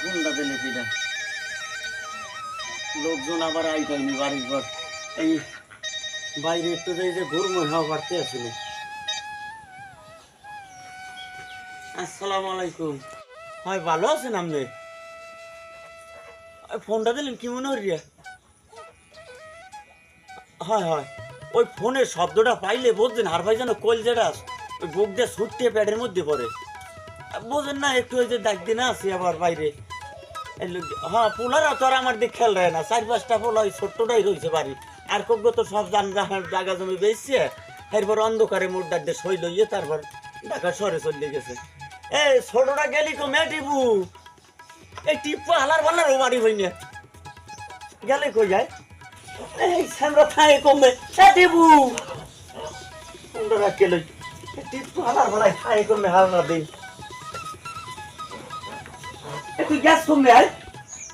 ফোনটা দিলে কিনা লোকজন আবার আইটাইনি বাড়ির পর এই বাইরে একটু যে ঘুরময় হাওয়া বাড়তে আসলে। আসসালামু আলাইকুম। হয় ভালো আছেন আপনি? ফোনটা দিলেন কি মনে হরিয়া? হয় হয় ওই ফোনের শব্দটা পাইলে বুঝছেন হার ভাই যেন কল যেটা ওই বুক দিয়ে ছুটতে প্যাডের মধ্যে পড়ে, বোঝেন না? একটু ওই যে ডাক দিন আসি আবার বাইরে। হ্যাঁ পোলারা তো আর আমার দিকে খেয়াল রয়ে না, 4-5টা পোলা ওই ছোট্টটাই রয়েছে বাড়ি। আর কগ্য তো সব জায়গা জমি বেচছে, এরপর অন্ধকারে মোড় দিয়ে সই লইয়ে তারপর ঢাকা শহরে চলে গেছে। এই ছোটটা গেলি কমে টিপু, এই টিপু হালার বালার ও বাড়ি হইনি গেলে কই যায়? এই সামরা থাই কমে টিপু অন্ধকার কে লই টিপু হালার বালাই থাই কমে হালনা দিন। তুই গ্যাস কমে আয়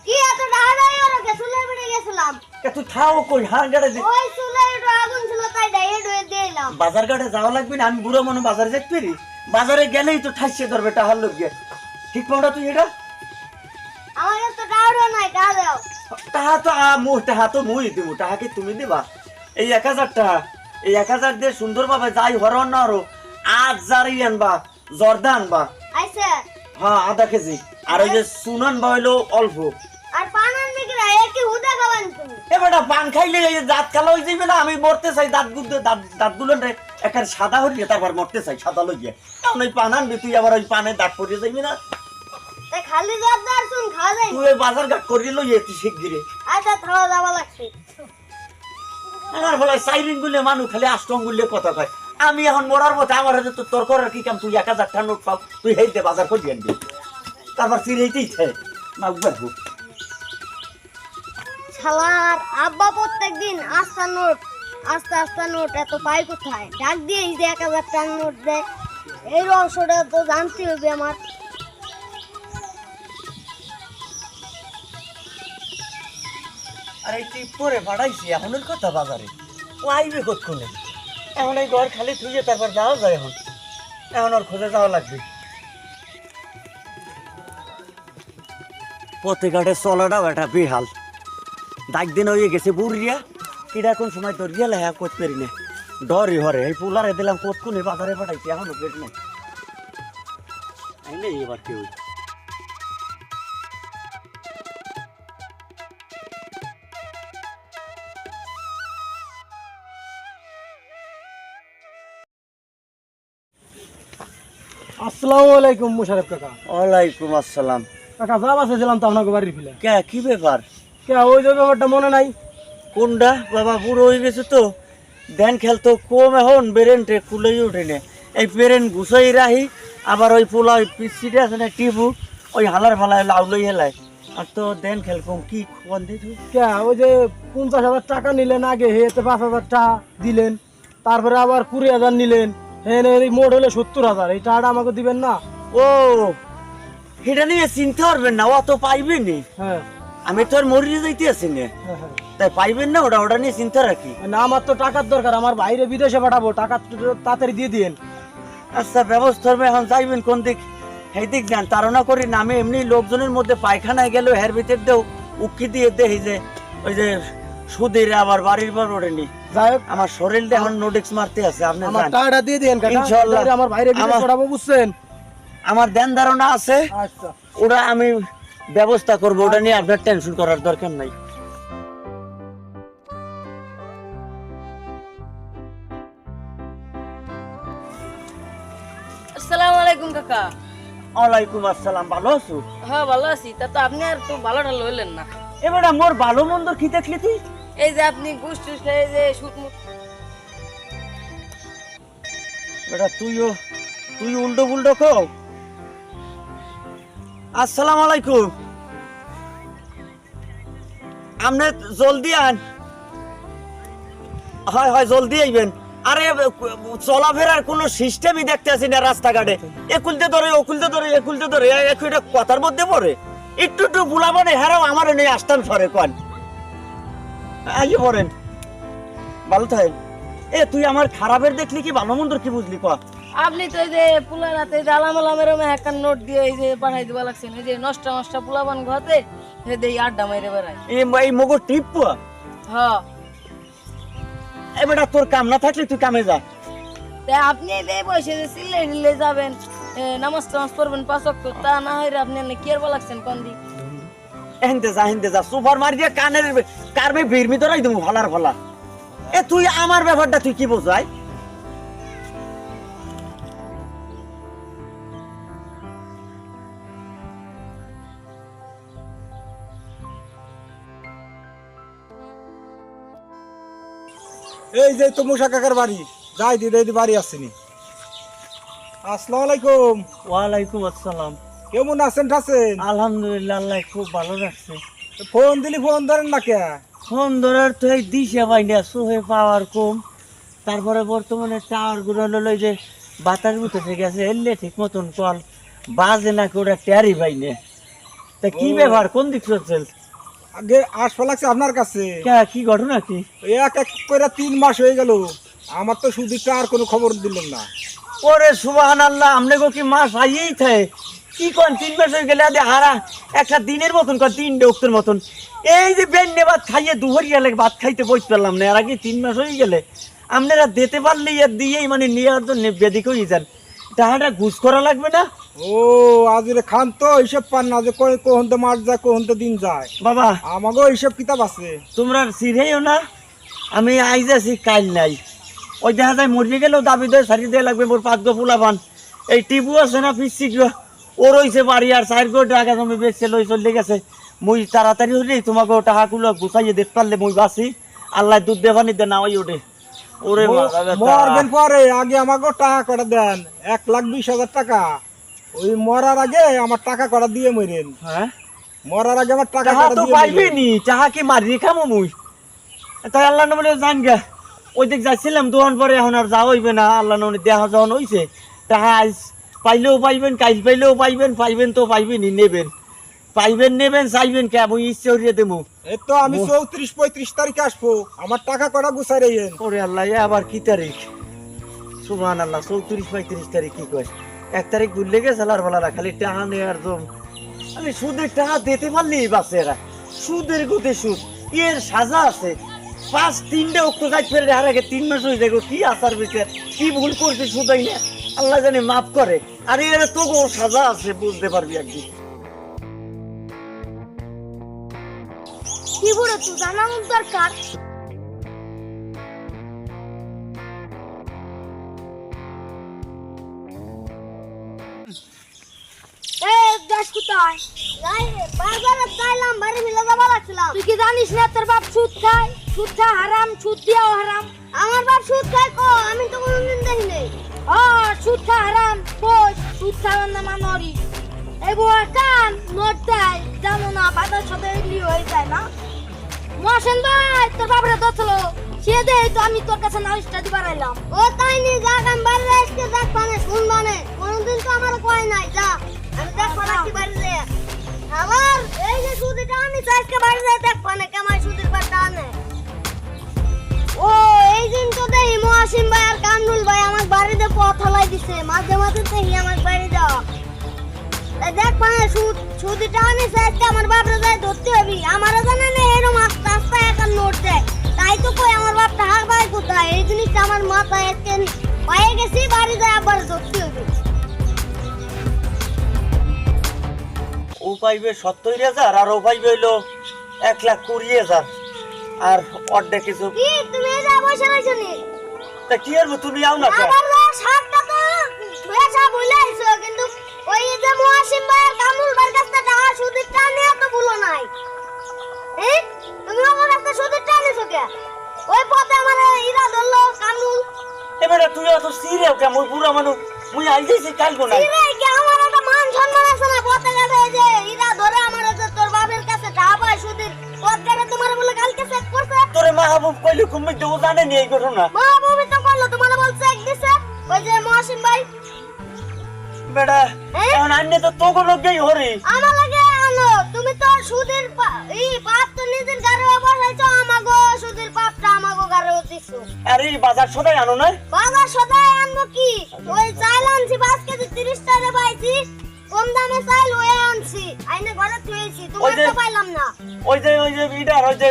কি এত ডাড়াই আর চুলায় বেড়ে গেছিলাম। তুই থাও কই হার গাড়ে দে। ওই চুলায় একটু আগুন ছিল তাই ডাইয়ে ডুয়ে দিলাম। বাজার ঘাটে যাওয়া লাগবে না? আমি বুড়ো মনে বাজারে যেতে পারি? বাজারে গেলেই তো ঠাইছে ধরবে টাহার লোক গিয়ে। ঠিক কোনটা তুই এটা? আমার তো ডাড়ো নাই, ডাড় দাও। টাহা তো মুই দিব, টাহা কি তুমি দিবা? এই 1000 টাকা, এই 1000 দিয়ে সুন্দরভাবে যাই হরণ না হরো আজ জারি আনবা, জর্দা আনবা। আইছে হ্যাঁ আধা কেজি। আর ওই যে সুনান বা হইলো অল্প। আর পান আনবি কি না? একই হুদা খাবেন তুমি। এবারটা পান খাইলে এই দাঁত কালো হয়ে যাবে না? আমি মরতে চাই দাঁতগুলো একের সাদা হইলে তারপর মরতে চাই সাদা লইয়ে। কারণ ওই পান আনবি তুই আবার ওই পানে দাঁত পড়িয়ে যাবি না? তাই খালি জর্দার শুন খাওয়া যায়। তুই ওই বাজার ঘাট করিয়ে লইয়ে তুই শিগগিরে। আচ্ছা খাওয়া যাওয়া লাগছে। আমার বলে সাইরিন গুলে মানুষ খালি আষ্টম গুলে কথা কয়। আমি এখন মরার মতো আমার হাতে তো তোর করার কি কাম? তুই 1000 টাকা নোট পাও, তুই হেইতে বাজার করিয়ে আনবি, তারপর ফিরেইতেই থাকে না উঠবো। শালার আব্বা প্রত্যেকদিন আস্তা নোট এত পাই কোথায়? ডাক দিয়ে এই যে 1000 টাকার নোট দেয়, এই রহস্যটা তো জানতে হবে আমার। আর এই তুই পরে পাঠাইছি এখনের কথা বাজারে, ও আইবে কতক্ষণে? এখন এই ঘর খালি থুইয়ে তারপর যাওয়া যায়। এখন ওর খোঁজে যাওয়া লাগবে। পথে ঘাটে চলাটাও একটা বেহাল। ডাক দিন হয়ে গেছে বুড়িয়া, কিরা কোন সময় ধরিয়া লেহা করতে পারি না, ডরই হরে। এই পোলারে দিলাম কতক্ষণে বাজারে পাঠাইছি, এখনো পেট নেই। আইলে এবার কেউ আসসালামু আলাইকুম মুশারফ কাকা। ওয়ালাইকুম আসসালাম। কাকা যা বাসেছিলাম তো আপনাকে বাড়ির ফিলে। কে কি ব্যাপার? কে ওই যে ব্যাপারটা মনে নাই? কোনটা? বাবা বুড়ো হয়ে গেছে তো, দেন খেলতো কম, এখন বেরেনটে খুলেই ওঠে না। এই বেরেন গুছাই রাহি, আবার ওই পোলা ওই পিসিটা আছে না টিপু, ওই হালার ফালায় লাউলই হেলায়। আর তো দেন খেল কম কি কোন দিত? কে ওই যে 50,000 টাকা নিলেন আগে, হেতে 5,000 টাকা দিলেন, তারপরে আবার 20,000 নিলেন, এই মোট হলে 70,000। এই টাকাটা আমাকে দিবেন না? ও এটা নিয়ে চিন্তা করবেন না, অত পাইবেন নি। হ্যাঁ আমি তো আর মরিয়ে যাইতে আছি না, হ্যাঁ হ্যাঁ। তাই পাইবেন না। ওটা নিয়ে চিন্তা রাখি না আমার তো টাকার দরকার, আমার বাইরে বিদেশে পাঠাবো, টাকা তাড়াতাড়ি দিয়ে দিন। আচ্ছা ব্যবস্থা হবে। এখন যাইবেন কোন দিক? এই দিক যান, তাড়না করি না। আমি এমনি লোকজনের মধ্যে পায়খানায় গেল, হের ভিতর দেও উকি দিয়ে দেখি যে ওই যে সুদের আবার বাড়ির পর ওঠেনি। যাই হোক আমার শরীরটা এখন নোডিক্স মারতে আছে। আপনি আমার যান। টাকাটা দিয়ে দিন কাকা, ইনশাআল্লাহ। আমার বাইরে বিদেশে পাঠাবো, বুঝছেন? আমার ধ্যান ধারণা আছে, আচ্ছা ওটা আমি ব্যবস্থা করবো। ওটা নিয়ে আপনার টেনশন করার দরকার নাই। আসসালামু আলাইকুম কাকা। ওয়ালাইকুম আসসালাম। ভালো আছো? হ্যাঁ ভালো আছি। তা তো আপনি আর তো ভালোটা লইলেন না। এবার মোর ভালো মন্দ কি দেখলি তুই? এই যে আপনি গুস টুস খেয়ে যে সুদ বেটা তুই উল্টো পুল্টো খাও। আসসালামু আলাইকুম। আপনি জলদি আন। হয় হয় জলদি আইবেন। আরে চলাফেরার কোনো সিস্টেমই দেখতে আসি না রাস্তাঘাটে। একুলতে ধরে ওকুলতে ধরে একুলতে ধরে এটা কথার মধ্যে পড়ে। একটু বুলাবনে হারাও আমার নেই আসতাম সরে কন আইয়ে পড়েন। ভালো থাকেন। তুই আমার খারাপের দেখলি কি ভালো মন্দ কি বুঝলি? ক আপনি তো এই যে পুলার হাতে আলাম আলামের একটা নোট দিয়ে এই যে পাঠাই দিবা লাগছেন এই যে নষ্ট নষ্ট পুলাবান ঘতে হে দেই আড্ডা মাইরে বেড়ায় এই মগো টিপ হ্যাঁ এবারে তোর কাম না থাকলে তুই কামে যা। তাই আপনি এই যে বসে যে সিলে দিলে যাবেন নামাজ টামাজ পড়বেন 5 ওয়াক্ত তা না হইরে আপনি এনে কি আর লাগছেন কোন দি হেনতে যা সুপার মার দিয়ে কানের কারবে ভিড়মি ধরাই দেবো ভালার ভালা। এ তুই আমার ব্যাপারটা তুই কি বোঝাই? এই যে তো মুসা কাকার বাড়ি, যাই দিদি বাড়ি আসেনি। আসসালামু আলাইকুম। ওয়ালাইকুম আসসালাম। কেমন আছেন ঠাসেন? আলহামদুলিল্লাহ, আল্লাহ খুব ভালো রাখছে। ফোন দিলি ফোন ধরেন না কে? ফোন ধরার তো এই দিশে পাই না, সোহে পাওয়ার কম। তারপরে বর্তমানে টাওয়ার গুলো হলো যে বাতাস উঠে গেছে, এলে ঠিক মতন কল বাজে না করে ট্যারি পাই না। তা কি ব্যাপার, কোন দিক চলছেন? আগে আসফা লাগছে আপনার কাছে। কি ঘটনা কি? এক এক করে 3 মাস হয়ে গেল, আমার তো সুদিকটা আর কোনো খবর দিলেন না। ওরে সুবহানাল্লাহ, আমনে গো কি মাস আইয়েই থাকে। কি কোন 3 মাস হয়ে গেলে আদে হারা একটা দিনের মতন কর 3 ডক্টর মতন। এই যে বেন্নে ভাত খাইয়ে দুহরিয়া লাগে ভাত খাইতে বইতে পারলাম না, এর আগে 3 মাস হয়ে গেলে আপনারা দিতে পারলে আর দিয়েই মানে নেওয়ার জন্য বেদিক হয়ে যান। টাকাটা ঘুষ করা লাগবে না? ও আজিরে খান তো হিসেব পান না যে কখন তো মাস যায় কখন তো দিন যায়। বাবা আমাকেও হিসেব কিতাব আছে। তোমরা সিরেও না, আমি আইজ আছি কাইল নাই। ওই দেখা যায় মরিয়ে গেলেও দাবি দেয় সারি দেওয়া লাগবে মোর 5 গো ফুলাবান। এই টিপু আছে না পিসি গো, ও রয়েছে বাড়ি আর 4 গো টাকা জমি বেচছে লই চলে গেছে। মুই তাড়াতাড়ি হলে তোমাকে টাকাগুলো গুছাইয়ে দেখতে পারলে মুই বাসি। আল্লাহ দুধ দেবানি দে না ওই ওঠে। ওরে মরবেন পরে আগে আমাকে টাকা করে দেন, 1,20,000 টাকা। ওই মরার আগে আমার টাকা করা দিয়ে মরেন। হ্যাঁ মরার আগে আমার টাকা টাকা করা তো দিয়ে পাইবে মরেন। নি, টাকা কি মারি খামো মুই? তাই আল্লাহ বলে জান গা, ওই দিক যাচ্ছিলাম দোকান পরে, এখন আর যাওয়া হইবে না। আল্লাহ নবী দেখা যখন হইছে টাকা আজ পাইলেও পাইবেন, কাইল পাইলেও পাইবেন, পাইবেন তো পাইবেনই, নেবেন পাইবেন নেবেন, চাইবেন কে আমি ইচ্ছে হরিয়ে দেবো। এই তো আমি 34-35 তারিখে আসবো, আমার টাকা করা গুছাই রেখেন। ওরে আল্লাহ, এ আবার কি তারিখ? সুবহানাল্লাহ, 34-35 তারিখ কি কয়? 1 তারিখ ভুললে গেছে আলার বেলা, খালি টাকা নেওয়ার জম। আমি সুদের টাকা দিতে পারলেই বাসে এরা। সুদের গতি সুদ, এর সাজা আছে। 5-3টে অক্ট যাই ফেলে আর আগে 3 মাস হয়ে যায়। কি আসার বিচার, কি ভুল করছে সুদাই না, আল্লাহ জানে মাফ করে। আর এর তো সাজা আছে, বুঝতে পারবি একদিন। কি বলে তুই জানানো দরকার। তুই কি জানিস না তোর বাপ সুদ খায়? সুদ খায় হারাম, সুদ দিয়াও হারাম। আমার বাপ সুদ খায় কো? আমি তো কোনোদিন দেখি নাই। সুদ খায় হারাম, বস সুদ খাওয়ার না মানরি। এই বউ কান নোট দেয়, জানো না বাজার সাথে হয়ে যায় না। মহাসেন ভাই, তোর বাপরে দছলো সে দে তো আমি তোর কাছে নালিশটা দিবার আইলাম। ও তাই নি, যা আমি বাড়ি আসতে দেখ পানে শুন মানে কোনদিন তো আমার কয় নাই। যা আমি দেখ পানা কি বাড়ি রে আমার এই যে সুদিটা আমি আজকে বাড়ি যাই দেখ পানে কেমন সুদির পাটা আনে। ও এই দিন তো দেই মহাসিম ভাই আর কামরুল ভাই আমার বাড়িতে পথালাই দিছে, মাঝে মাঝে দেখি আমার বাড়ি যাও। দেখ পানে সুদিটা আমি আজকে আমার বাপরে যাই ধরতে হবি। আমার জানে না এরকম আস্তে একটা নোট দেয়, তাই তো কই আমার বাপ টাকা পায় কোথায়? এই জিনিসটা আমার মাথায় আজকে পায়ে গেছি, বাড়ি যায় আবার ধরতে হবে। ও পাইবে 70,000 আর ও পাইবে হইলো 1,20,000 আর অর্ধেক কিছু। কি তুমি এই যে বসে রইছো নি? তা কি করবো, তুমি আও না কে? আমার শার্টটা তো বেচা বইলাইছো, কিন্তু ওই যে মহাসিম ভাই আর কামরুল ভাইয়ের কাছে টাকা সুদের টাকা নিয়ে তো ভুলো নাই। তুমি আমার কাছে সুদের টাকা নিছো কে? ওই পথে আমার ইরা ধরলো কামরুল। এবারে তুই অত সিরিয়াস কেন? মুই বুড়া মানুষ, মুই আইতেছি কাল কোনা। ইরে কি আমার একটা মান সম্মান আছে না? পথে গেলে এই যে ইরা ধরে আমার যে তোর বাপের কাছে টাকা পায় সুদের, পথ গেলে তোমার বলে কালকে চেক করছে। তোরে মাহবুব কইলে তুমি তো জানে নি এই ঘটনা। মাহবুবই তো করলো, তোমার বলছে এক দিছে ওই যে মহাসিম ভাই। বেটা এখন আন্নে তো তোকে লোকই হরি। আমার লাগে আনো, তুমি তো সুদের এই পাপ তো নিজের গাড়ি বসাইছো, আমাগো সুদের পাপটা আমাগো আমারও দিছো। আরে এই বাজার সদাই আনো না? বাজার সদাই আনবো কি? ওই চাল আনছি 5 কেজি 30 টাকা পাইছি। কম দামে চাল ওই আনছি। আইনে ঘরে থুয়েছি। তোমার তো পাইলাম না। ওই যে বিডার ওই যে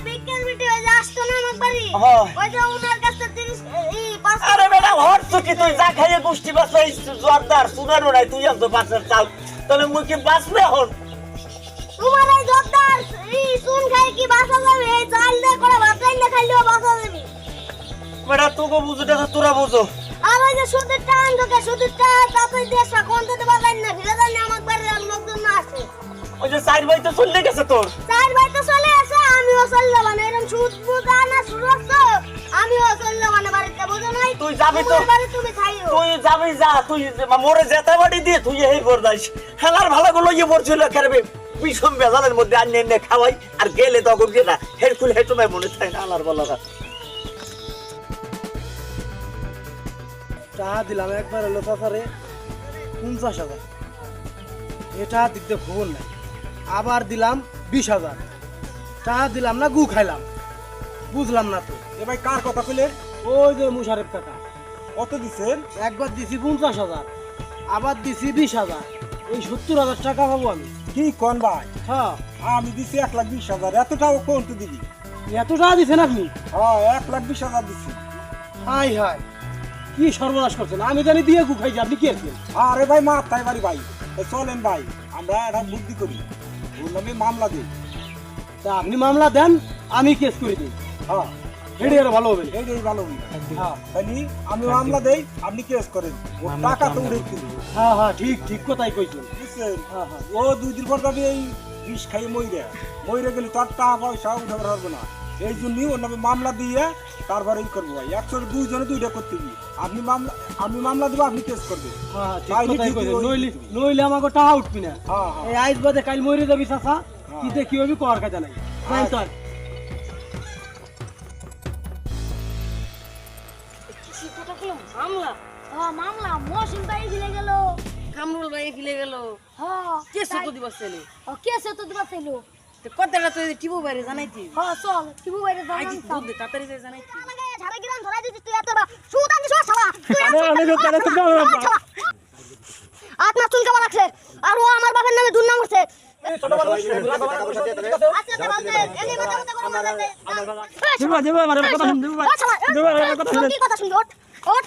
বিকেল বিটি ওই যে আসতো না আমার বাড়ি। হ্যাঁ। ওই যে ওনার কাছে 30 5 আরে বেটা হরছো কি তুই যা খাইয়ে গোষ্ঠী বাঁচবে জোরদার সুনারও নাই তুই আনতো বাচ্চার চাল তাহলে মুই কি বাঁচবে এখন? তোমার এই জোরদার শুন খাই কি বাসা যাবে? এই চাল দিয়ে করে ভাত রান্না খাইলেও বাসা যাবে। বেটা তোকে বুঝতে তোরা বুঝো। আর ওই যে সুদের টান ঢোকে সুদের টান তাতে দেশা কোন দিতে পারবেন না ফিরে যান আমার বাড়ির লোকজন না আসে ওই যে চার ভাই তো চলে গেছে তোর। চার ভাই তো চলে আসে আমিও চললে মানে এরকম সুদ বুঝা না শুরু হচ্ছে আমিও চললে মানে বাড়িতে বুঝো নাই তুই যাবি তো তোমার বাড়ি তুমি খাইও তুই যাবি যা তুই মোরে যেতে বাড়ি দিয়ে তুই এই পড়দাইস খেলার ভালো গুলো ইয়ে পড়ছিল কেরবে বিষম বেজালের মধ্যে আনে এনে খাওয়াই আর গেলে তখন গেলা হেডকুল হেটুমাই মনে চাই না আলার বলা টাকা দিলাম একবার হলো চাচারে 50,000, এটা দিতে ভুল নাই। আবার দিলাম 20,000, টাকা দিলাম না গু খাইলাম, বুঝলাম না তো। এ ভাই কার কথা কইলে? ওই যে মুশারেফ কাকা, কত দিছেন? একবার দিছি 50,000, আবার দিছি 20,000, এই 70,000 টাকা পাবো আমি। কি কোন ভাই? হ্যাঁ, আমি দিছি 1,20,000। এতটাও কোন তো দিবি? এত টাকা দিছেন আপনি? হ্যাঁ 1,20,000 দিছি। হাই হাই, কি সর্বনাশ করছেন, আমি জানি দিয়ে গু খাইছি, আপনি কি আছেন? আরে ভাই মাপ তাই বাড়ি ভাই, এ চলেন ভাই আমরা একটা বুদ্ধি করি, ওর নামে মামলা দিই। তা আপনি মামলা দেন, আমি কেস করে দিই, হ্যাঁ হেডে আরো ভালো হবে। এইটাই ভালো হবে। হ্যাঁ তাইলে আমি মামলা দেই, আপনি কেস করেন, ওর টাকা তো উড়ে কিনবো, হ্যাঁ হ্যাঁ, ঠিক কথাই কইছেন। বুঝছেন? হ্যাঁ হ্যাঁ, ও 2 দিন পর যাবে এই বিষ খাই মইরে গেলে তার টাকা পয়সা উঠে পারবে না। এই জন্যই ওর নামে মামলা দিয়ে তারপরে ই করবো ভাই। 102 দুইটা করতে দিই, আমি মামলা দেবো, আপনি কেস করবেন। হ্যাঁ ঠিক তাইলে কথাই ঠিক কইছেন, ওই নইলে দিবি। নইলে আমাকে টাকা উঠবি না। হ্যাঁ হ্যাঁ এই আইস বাদে কাল মরে যাবি চাচা, কি তে কি হবি কর কাজা নাই। যাই তো আর। কথা কইলাম মামলা মামলা মহসিন ভাই গিলে গেল কামরুল ভাই গিলে গেল হ্যাঁ কেস তো দিবস ছেলে কেসে তো দিবা চাইলো কথাটা তো টিপু বাইরে জানাইতি হ্যাঁ চল টিবু বাইরে আইজি যাও দুধ দে তাড়াতাড়ি যাই জানাইতি ঝাড়া গিরাম ধরা দিছিস তুই এত বা সুদ আনছিস সব শালা আপনার চুল কেমন লাগছে আর ও আমার বাবার নামে দুর্নাম করছে আচ্ছা কথা শুন কি কথা শুনবি ওঠ